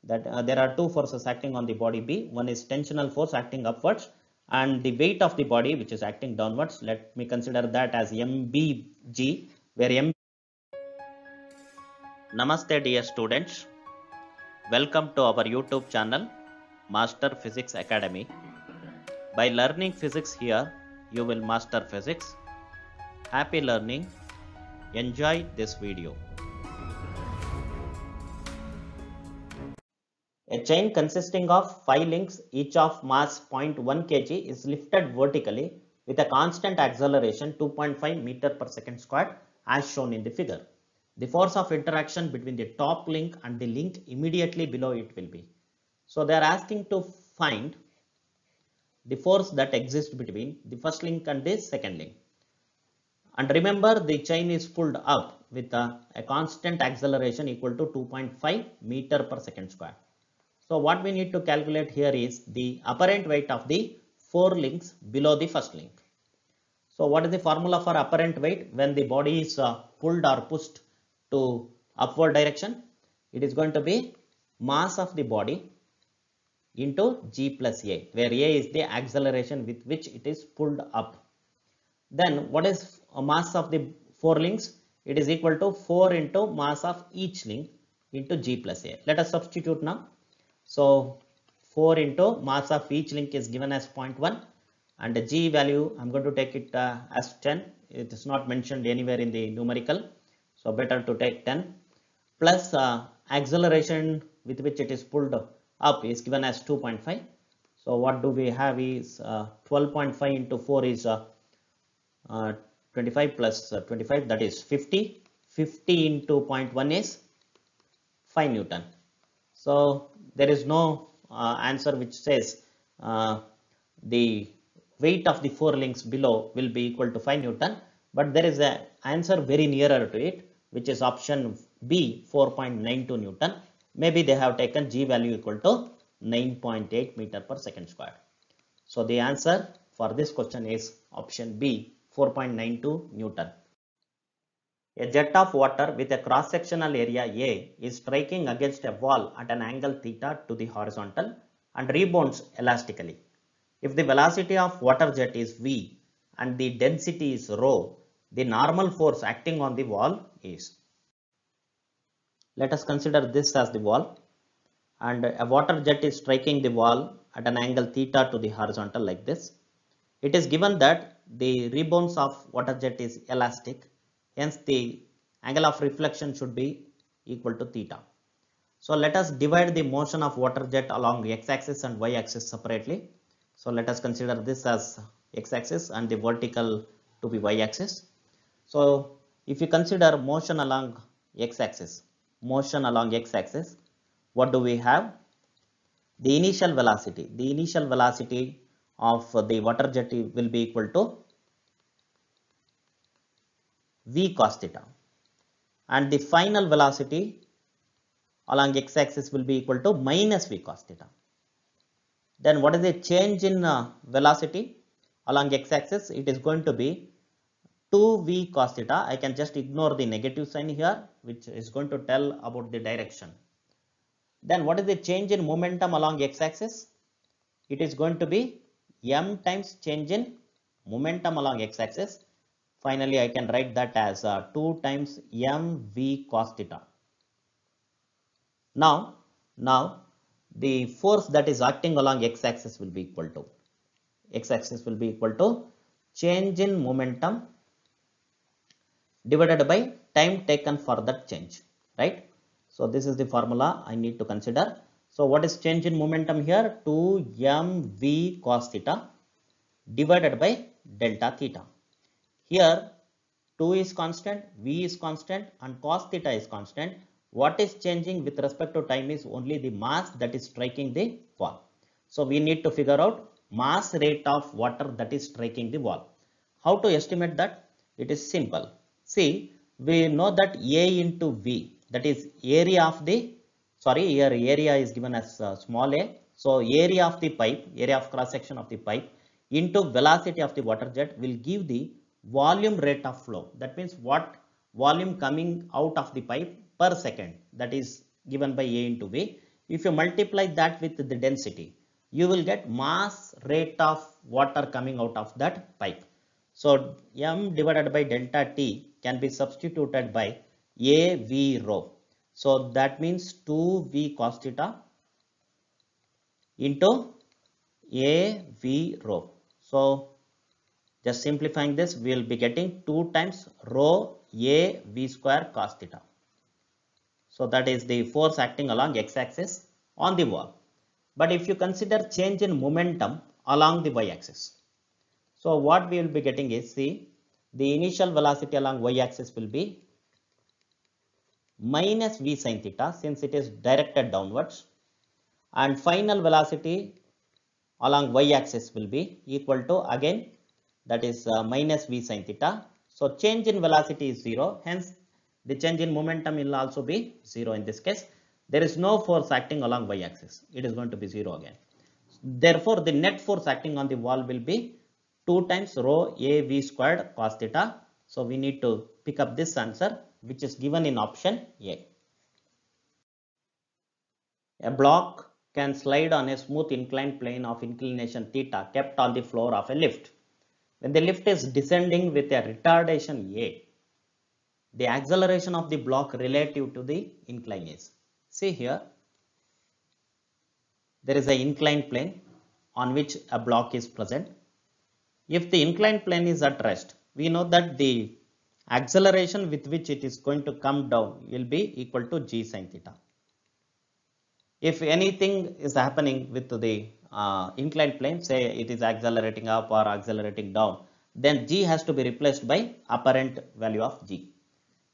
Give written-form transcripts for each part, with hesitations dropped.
that there are two forces acting on the body B. One is tensional force acting upwards, and the weight of the body which is acting downwards. Let me consider that as MBG, where M. Namaste dear students, welcome to our YouTube channel Master Physics Academy. By learning physics here, you will master physics. Happy learning. Enjoy this video. A chain consisting of 5 links, each of mass 0.1 kg, is lifted vertically with a constant acceleration 2.5 meter per second squared as shown in the figure. The force of interaction between the top link and the link immediately below it will be. So they are asking to find the force that exists between the first link and the second link. And remember, the chain is pulled up with a constant acceleration equal to 2.5 meter per second square. So what we need to calculate here is the apparent weight of the 4 links below the first link. So what is the formula for apparent weight when the body is pulled or pushed to upward direction? It is going to be mass of the body into G plus A, where A is the acceleration with which it is pulled up. Then what is a mass of the 4 links? It is equal to 4 into mass of each link into G plus A. Let us substitute now. So 4 into mass of each link is given as 0.1, and the G value I am going to take it as 10. It is not mentioned anywhere in the numerical, so better to take 10, plus acceleration with which it is pulled up is given as 2.5. So what do we have is 12.5 into 4 is 25 plus 25, that is 50. 50 into 0.1 is 5 Newton. So there is no answer which says the weight of the 4 links below will be equal to 5 Newton, but there is an answer very nearer to it, which is option B, 4.92 Newton. Maybe they have taken G value equal to 9.8 meter per second square. So the answer for this question is option B, 4.92 Newton. A jet of water with a cross-sectional area A is striking against a wall at an angle theta to the horizontal and rebounds elastically. If the velocity of water jet is V and the density is rho, the normal force acting on the wall is. Let us consider this as the wall, and a water jet is striking the wall at an angle theta to the horizontal like this. It is given that the rebounds of water jet is elastic, hence the angle of reflection should be equal to theta. So let us divide the motion of water jet along x-axis and y-axis separately. So let us consider this as x-axis and the vertical to be y-axis. So if you consider motion along x-axis, what do we have? The initial velocity of the water jet will be equal to V cos theta, and the final velocity along x-axis will be equal to minus V cos theta. Then what is the change in velocity along x-axis? It is going to be 2V cos theta. I can just ignore the negative sign here, which is going to tell about the direction. Then what is the change in momentum along x-axis? It is going to be m times change in momentum along x-axis. Finally, I can write that as 2 times mv cos theta. Now the force that is acting along x-axis will be equal to change in momentum divided by time taken for that change, right? So this is the formula I need to consider. So what is change in momentum here? 2mv cos theta divided by delta theta. Here 2 is constant, v is constant, and cos theta is constant. What is changing with respect to time is only the mass that is striking the wall. So we need to figure out mass rate of water that is striking the wall. How to estimate that? It is simple. See, we know that A into V, that is area of the, here area is given as small a. So area of the pipe, area of cross section of the pipe into velocity of the water jet will give the volume rate of flow. That means what volume coming out of the pipe per second, that is given by A into V. If you multiply that with the density, you will get mass rate of water coming out of that pipe. So m divided by delta T can be substituted by A V rho. So that means 2V cos theta into A V rho. So just simplifying this, we will be getting 2 times rho A V square cos theta. So that is the force acting along x-axis on the wall. But if you consider change in momentum along the y-axis, so what we will be getting is, see, the initial velocity along y-axis will be minus v sin theta since it is directed downwards, and final velocity along y-axis will be equal to, again, that is minus v sin theta. So change in velocity is 0, hence the change in momentum will also be 0 in this case. There is no force acting along y-axis. It is going to be 0 again. Therefore, the net force acting on the wall will be 2 times rho A V squared cos theta. So we need to pick up this answer, which is given in option A. A block can slide on a smooth inclined plane of inclination theta kept on the floor of a lift. When the lift is descending with a retardation A, the acceleration of the block relative to the incline is. See here, there is an inclined plane on which a block is present. If the inclined plane is at rest, we know that the acceleration with which it is going to come down will be equal to g sin theta. If anything is happening with the inclined plane, say it is accelerating up or accelerating down, then g has to be replaced by apparent value of g.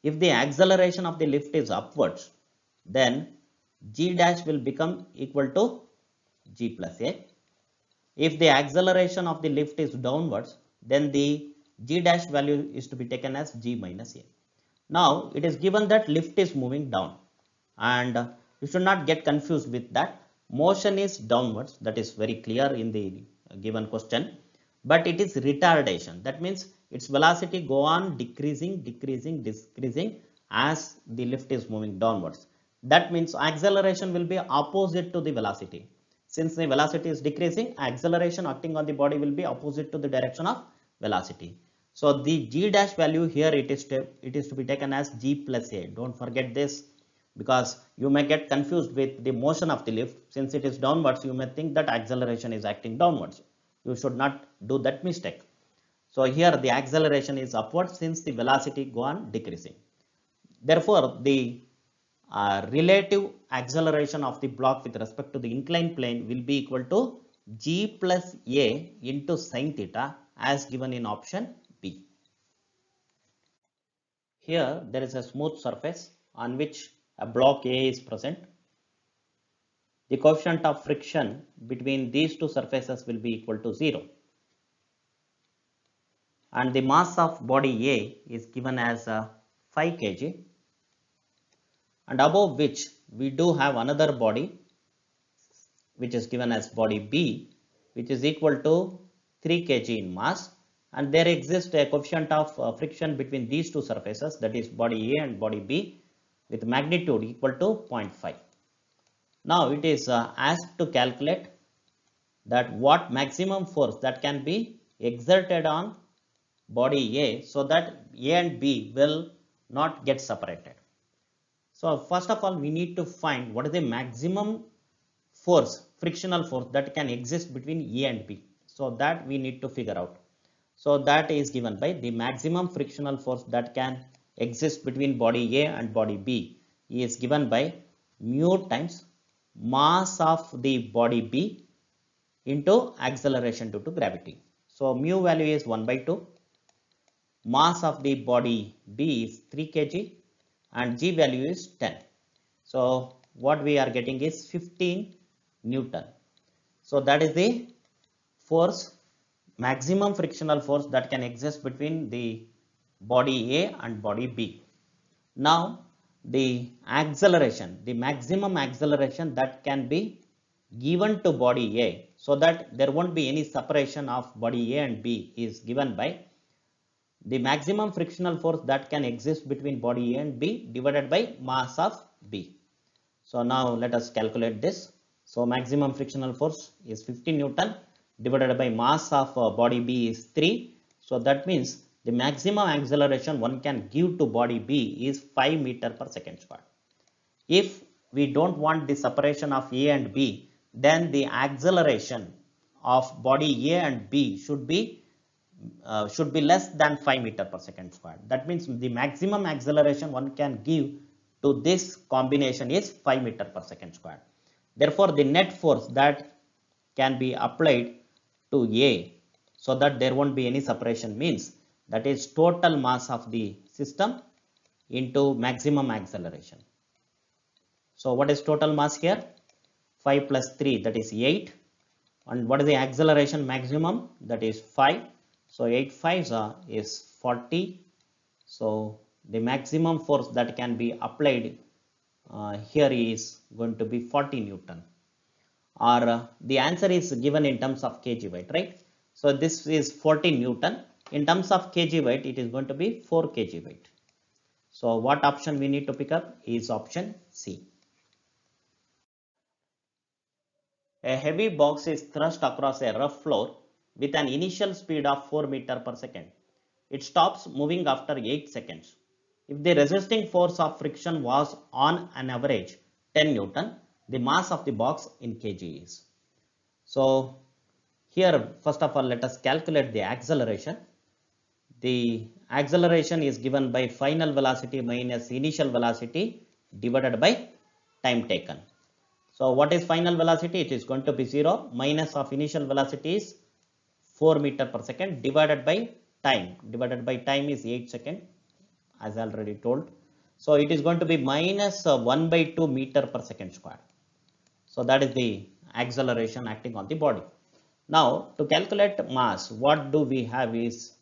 If the acceleration of the lift is upwards, then g dash will become equal to g plus a. If the acceleration of the lift is downwards, then the g dash value is to be taken as g minus a. Now it is given that lift is moving down, and you should not get confused with that. Motion is downwards, that is very clear in the given question, but it is retardation. That means its velocity go on decreasing as the lift is moving downwards. That means acceleration will be opposite to the velocity. Since the velocity is decreasing, acceleration acting on the body will be opposite to the direction of velocity. So the g dash value here, it is to be taken as g plus a. Don't forget this, because you may get confused with the motion of the lift. Since it is downwards, you may think that acceleration is acting downwards. You should not do that mistake. So here the acceleration is upward since the velocity go on decreasing. Therefore, the relative acceleration of the block with respect to the inclined plane will be equal to g plus a into sin theta as given in option B. Here there is a smooth surface on which a block A is present. The coefficient of friction between these two surfaces will be equal to 0. And the mass of body A is given as 5 kg, and above which we do have another body which is given as body B, which is equal to 3 kg in mass, and there exists a coefficient of friction between these two surfaces, that is body A and body B, with magnitude equal to 0.5. Now it is asked to calculate that what maximum force that can be exerted on body A so that A and B will not get separated. So first of all, we need to find what is the maximum force, frictional force that can exist between A and B. So that we need to figure out. So that is given by the maximum frictional force that can exist between body A and body B is given by mu times mass of the body B into acceleration due to gravity. So mu value is 1 by 2. Mass of the body B is 3 kg and G value is 10. So what we are getting is 15 Newton. So that is the force, maximum frictional force that can exist between the body A and body B. Now the acceleration, the maximum acceleration that can be given to body A so that there won't be any separation of body A and B is given by the maximum frictional force that can exist between body A and B divided by mass of B. So now let us calculate this. So maximum frictional force is 50 Newton divided by mass of body B is 3. So that means the maximum acceleration one can give to body B is 5 meter per second square. If we don't want the separation of A and B, then the acceleration of body A and B should be less than 5 meter per second square. That means the maximum acceleration one can give to this combination is 5 meter per second square. Therefore, the net force that can be applied to A so that there won't be any separation means that is total mass of the system into maximum acceleration. So what is total mass here? 5 plus 3, that is 8. And what is the acceleration maximum? That is 5. So 8 5s is 40. So the maximum force that can be applied here is going to be 40 Newton. Or the answer is given in terms of kg weight, right? So this is 40 Newton. In terms of kg weight, it is going to be 4 kg weight. So what option we need to pick up is option C. A heavy box is thrust across a rough floor with an initial speed of 4 meter per second. It stops moving after 8 seconds. If the resisting force of friction was on an average 10 Newton, the mass of the box in kg is. So here first of all let us calculate the acceleration. The acceleration is given by final velocity minus initial velocity divided by time taken. So what is final velocity? It is going to be 0 minus of initial velocity is 4 meter per second divided by time. Divided by time is 8 seconds as already told. So it is going to be minus 1 by 2 meter per second square. So that is the acceleration acting on the body. Now to calculate mass, what do we have is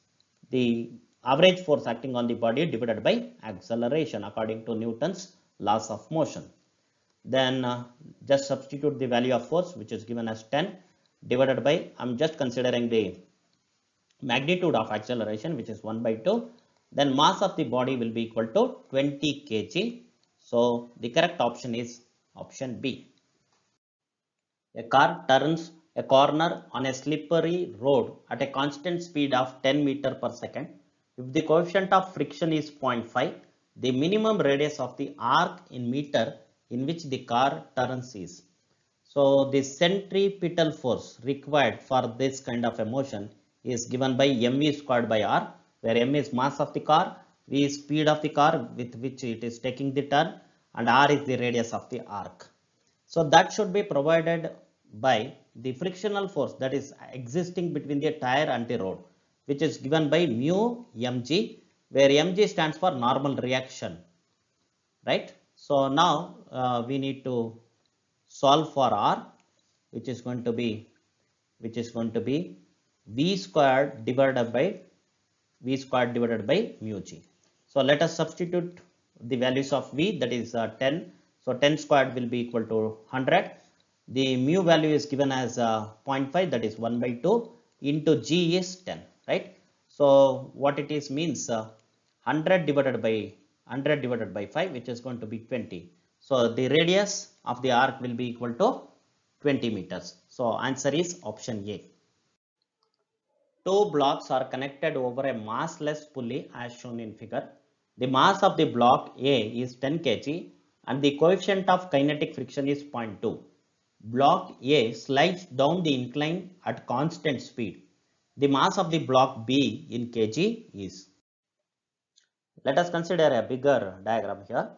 the average force acting on the body divided by acceleration according to Newton's laws of motion. Then just substitute the value of force which is given as 10 divided by, I'm just considering the magnitude of acceleration which is 1 by 2. Then mass of the body will be equal to 20 kg. So the correct option is option B. A car turns a corner on a slippery road at a constant speed of 10 meter per second. If the coefficient of friction is 0.5, the minimum radius of the arc in meter in which the car turns is. So the centripetal force required for this kind of a motion is given by mv squared by r, where m is mass of the car, v is speed of the car with which it is taking the turn, and r is the radius of the arc. So that should be provided by the frictional force that is existing between the tire and the road, which is given by mu mg, where mg stands for normal reaction, right? So now we need to solve for r, which is going to be v squared divided by mu g. So let us substitute the values of v, that is 10. So 10 squared will be equal to 100. The mu value is given as 0.5, that is 1 by 2 into g is 10, right? So what it is means 100 divided by 5, which is going to be 20. So the radius of the arc will be equal to 20 meters. So answer is option A. Two blocks are connected over a massless pulley as shown in figure. The mass of the block A is 10 kg and the coefficient of kinetic friction is 0.2. Block A slides down the incline at constant speed. The mass of the block B in kg is. Let us consider a bigger diagram here.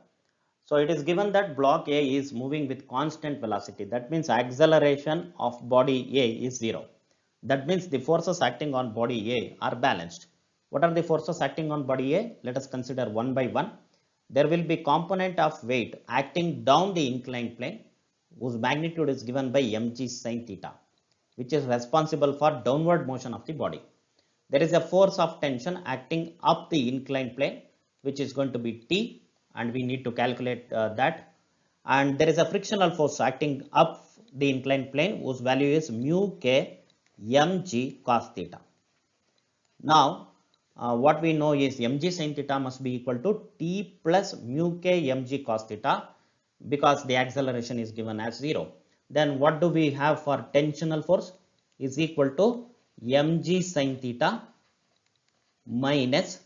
So it is given that block A is moving with constant velocity. That means acceleration of body A is 0. That means the forces acting on body A are balanced. What are the forces acting on body A? Let us consider one by one. There will be component of weight acting down the inclined plane, whose magnitude is given by mg sin theta, which is responsible for downward motion of the body. There is a force of tension acting up the inclined plane, which is going to be T, and we need to calculate that. And there is a frictional force acting up the inclined plane, whose value is mu k mg cos theta. Now what we know is mg sin theta must be equal to T plus mu k mg cos theta. because the acceleration is given as 0. Then what do we have for tensional force is equal to mg sin theta minus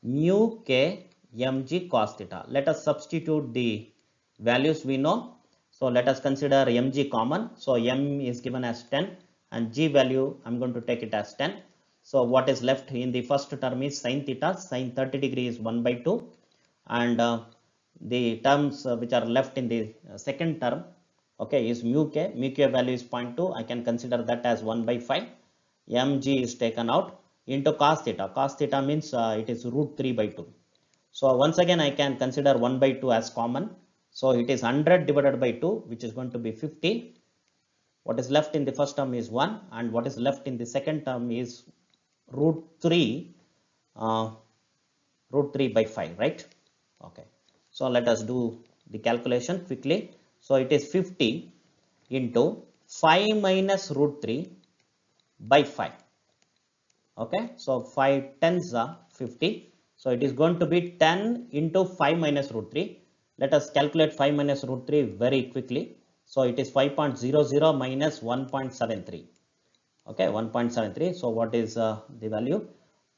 mu k mg cos theta. Let us substitute the values we know. So let us consider mg common. So m is given as 10 and g value I'm going to take it as 10. So what is left in the first term is sin theta, sin 30 degree is 1 by 2, and the terms which are left in the second term, okay, is mu k value is 0.2. I can consider that as 1 by 5. Mg is taken out into cos theta. Cos theta means it is root 3 by 2. So once again I can consider 1 by 2 as common. So it is 100 divided by 2, which is going to be 50. What is left in the first term is 1, and what is left in the second term is root 3 by 5, right? Okay, so let us do the calculation quickly. So it is 50 into 5 minus root 3 by 5. Okay, so 5 tens are 50. So it is going to be 10 into 5 minus root 3. Let us calculate 5 minus root 3 very quickly. So it is 5.00 minus 1.73. Okay, 1.73. So what is the value?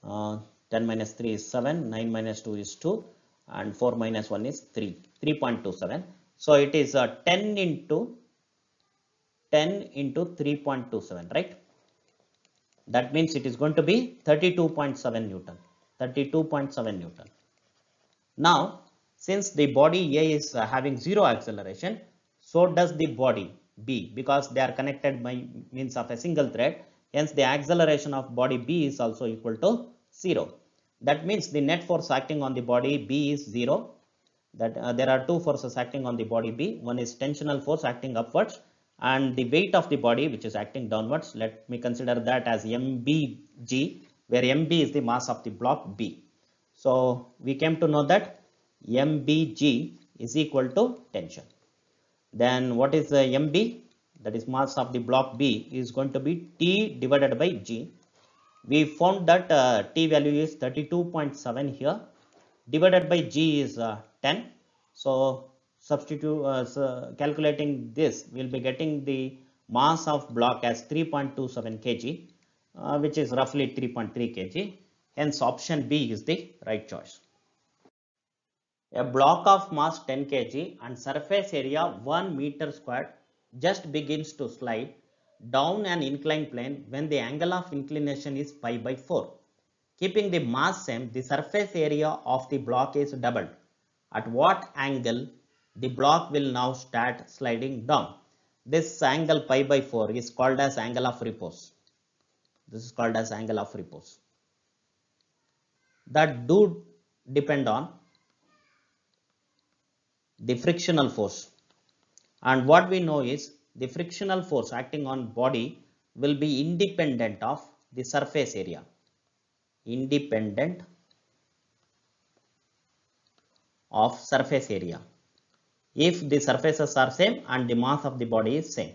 10 minus 3 is 7, 9 minus 2 is 2, and 4 minus 1 is 3, 3.27. So it is 10 into 3.27, right? That means it is going to be 32.7 Newton, 32.7 Newton. Now, since the body A is having zero acceleration, so does the body B, because they are connected by means of a single thread. Hence, the acceleration of body B is also equal to 0. That means the net force acting on the body B is 0. That there are two forces acting on the body B. One is tensional force acting upwards, and the weight of the body which is acting downwards. Let me consider that as mbg, where mb is the mass of the block B. So we came to know that mbg is equal to tension. Then what is the mb? That is mass of the block B is going to be T divided by G. We found that T value is 32.7 here, divided by G is 10. So substitute calculating this, we will be getting the mass of block as 3.27 kg, which is roughly 3.3 kg. Hence option B is the right choice. A block of mass 10 kg and surface area 1 meter squared just begins to slide down an inclined plane when the angle of inclination is pi by 4. Keeping the mass same, the surface area of the block is doubled. At what angle the block will now start sliding down? This angle pi by 4 is called as angle of repose. This is called as angle of repose. That do depend on the frictional force. And what we know is the frictional force acting on body will be independent of the surface area. Independent of surface area if the surfaces are same and the mass of the body is same.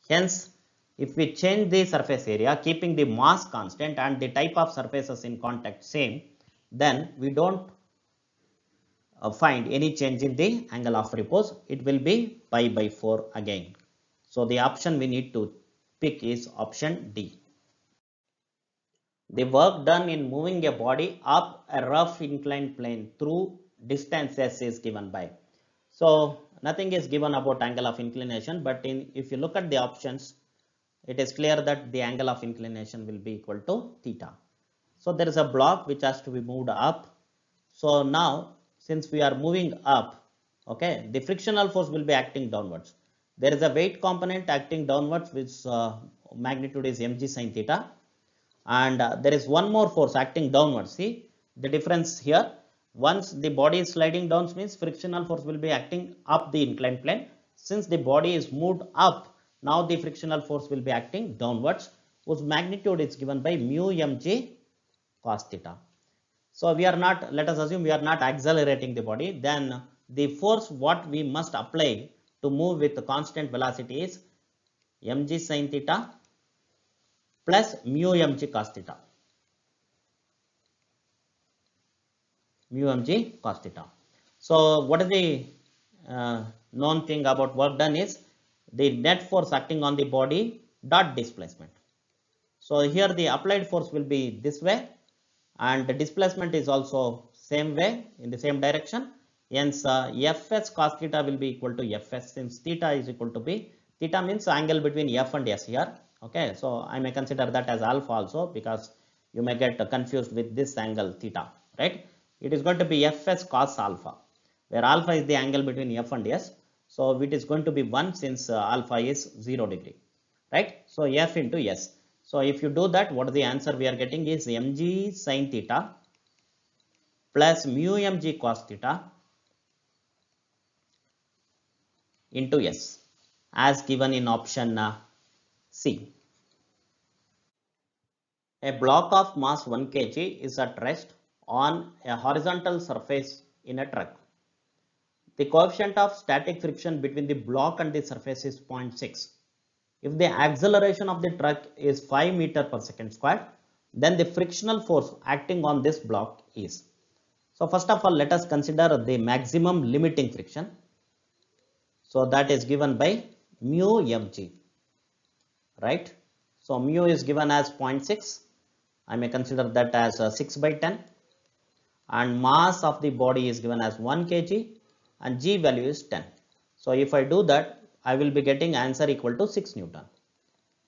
Hence, if we change the surface area keeping the mass constant and the type of surfaces in contact same, then we don't find any change in the angle of repose. It will be pi by 4 again. So the option we need to pick is option D. The work done in moving a body up a rough inclined plane through distance s is given by. So nothing is given about angle of inclination, but if you look at the options, it is clear that the angle of inclination will be equal to theta. So there is a block which has to be moved up. So now since we are moving up, okay, the frictional force will be acting downwards. There is a weight component acting downwards, which magnitude is mg sin theta. And there is one more force acting downwards. See the difference here. Once the body is sliding down means frictional force will be acting up the inclined plane. Since the body is moved up, now the frictional force will be acting downwards, whose magnitude is given by mu mg cos theta. So we are not, let us assume we are not accelerating the body, then the force what we must apply to move with constant velocity is mg sin theta plus mu mg cos theta. Mu mg cos theta. So what is the known thing about work done is the net force acting on the body dot displacement. So here the applied force will be this way, and the displacement is also same way in the same direction. Hence Fs cos theta will be equal to Fs, since theta is equal to B. Theta means angle between F and S here. Okay, so I may consider that as alpha also, because you may get confused with this angle theta, right? It is going to be Fs cos alpha, where alpha is the angle between F and S. So it is going to be 1, since alpha is 0 degree, right? So F into S. So if you do that, what the answer we are getting is mg sin theta plus mu mg cos theta into S, as given in option C. A block of mass 1 kg is at rest on a horizontal surface in a truck. The coefficient of static friction between the block and the surface is 0.6. If the acceleration of the truck is 5 meter per second squared, then the frictional force acting on this block is. So first of all, let us consider the maximum limiting friction. So that is given by mu mg, right? So mu is given as 0.6. I may consider that as 6 by 10. And mass of the body is given as 1 kg and g value is 10. So if I do that, I will be getting answer equal to 6 Newton.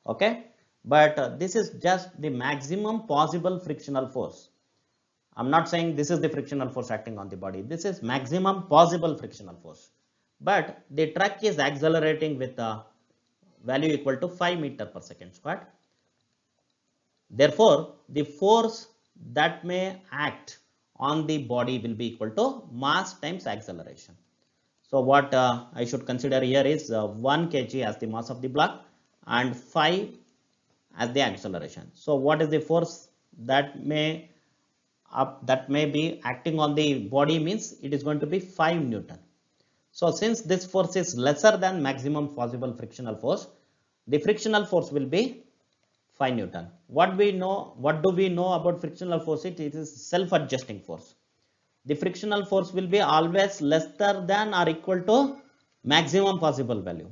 Okay, but this is just the maximum possible frictional force. I'm not saying this is the frictional force acting on the body. This is maximum possible frictional force. But the truck is accelerating with a value equal to 5 meter per second squared. Therefore, the force that may act on the body will be equal to mass times acceleration. So what I should consider here is 1 kg as the mass of the block and 5 as the acceleration. So what is the force that may be acting on the body means it is going to be 5 Newton. So since this force is lesser than maximum possible frictional force, the frictional force will be 5 Newton. What do we know about frictional force? It is self-adjusting force. The frictional force will be always lesser than or equal to maximum possible value.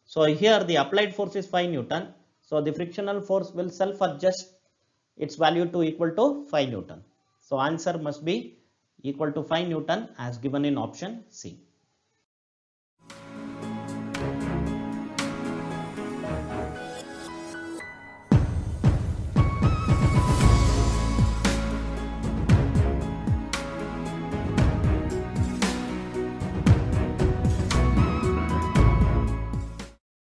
So here the applied force is 5 Newton. So the frictional force will self-adjust its value to equal to 5 Newton. So answer must be equal to 5 Newton as given in option C.